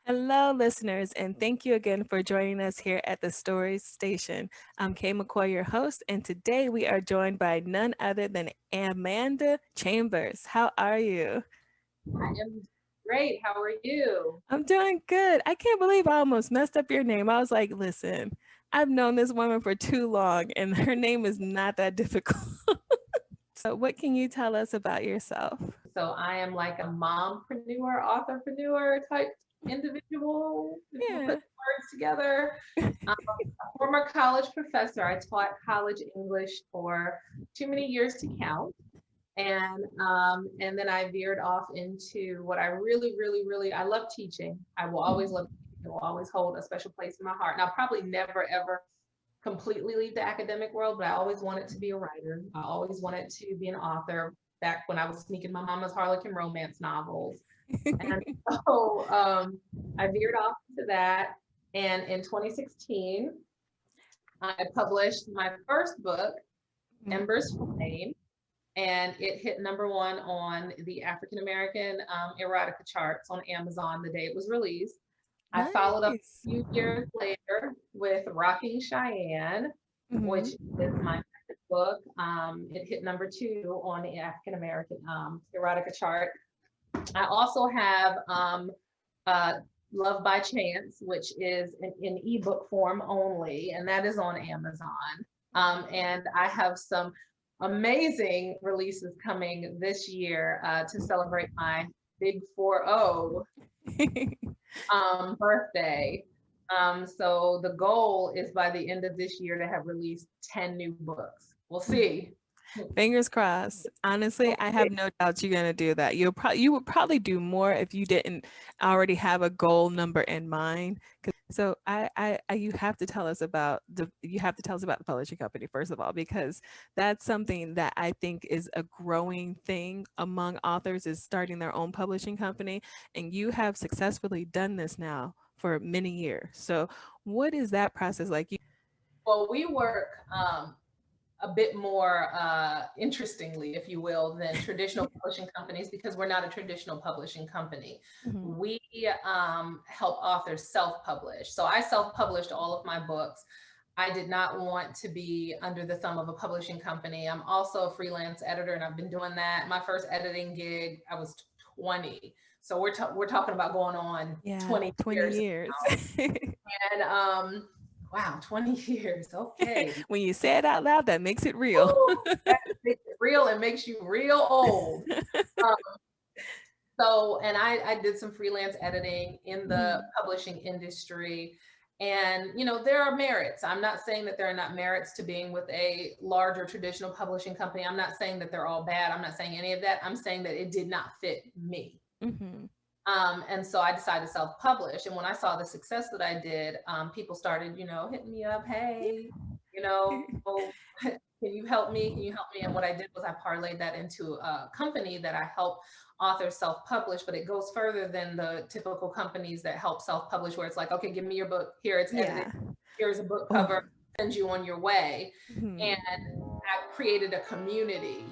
Hello, listeners, and thank you again for joining us here at the Stories Station. I'm Kay McCoy, your host, and today we are joined by none other than Amanda Chambers. How are you? I am great. How are you? I'm doing good. I can't believe I almost messed up your name. I was like, listen, I've known this woman for too long, and her name is not that difficult. So, what can you tell us about yourself? So I am like a mompreneur, authorpreneur type individual, if you put Yeah. the words together. A former college professor. I taught college English for too many years to count. And then I veered off into what I really I love teaching. I will always love teaching. It will always hold a special place in my heart. And I'll probably never ever completely leave the academic world, but I always wanted to be a writer. I always wanted to be an author back when I was sneaking my mama's Harlequin romance novels. And so I veered off into that. And in 2016, I published my first book, Embers Flame, and it hit #1 on the African American erotica charts on Amazon the day it was released. I followed up Nice. a few years later with Rocking Cheyenne, which Mhm. is my second book. It hit #2 on the African American erotica chart. I also have uh, Love by Chance, which is in ebook form only, and that is on Amazon. And I have some amazing releases coming this year to celebrate my big 4-0 birthday. So the goal is by the end of this year to have released 10 new books. We'll see. Fingers crossed. Honestly, I have no doubts you're gonna do that. You would probably do more if you didn't already have a goal number in mind. So you have to tell us about the publishing company first of all, because that's something that I think is a growing thing among authors is starting their own publishing company, and you have successfully done this now for many years. So what is that process like? Well, we work a bit more interestingly, if you will, than traditional publishing companies because we're not a traditional publishing company. Mhm. We help authors self-publish. So I self-published all of my books. I did not want to be under the thumb of a publishing company. I'm also a freelance editor, and I've been doing that. My first editing gig, I was 20. So we're talking about going on Yeah, 20 20 years years. now. And wow, 20 years. Okay. When you say it out loud, that makes it real. Woo, that makes it real and makes you real old. Um, so, and I did some freelance editing in the Mhm. publishing industry. And, there are merits. I'm not saying that there are not merits to being with a larger traditional publishing company. I'm not saying that they're all bad. I'm not saying any of that. I'm saying that it did not fit me. Mhm. And so I decided to self-publish. And when I saw the success that I did, people started, hitting me up, hey, you know, can you help me? Can you help me? And what I did was I parlayed that into a company that I help authors self-publish, but it goes further than the typical companies that help self-publish, where it's like, okay, give me your book. Here it's edited. Yeah. Here's a book Oh. cover. Send you on your way. And Mhm. I've created a community.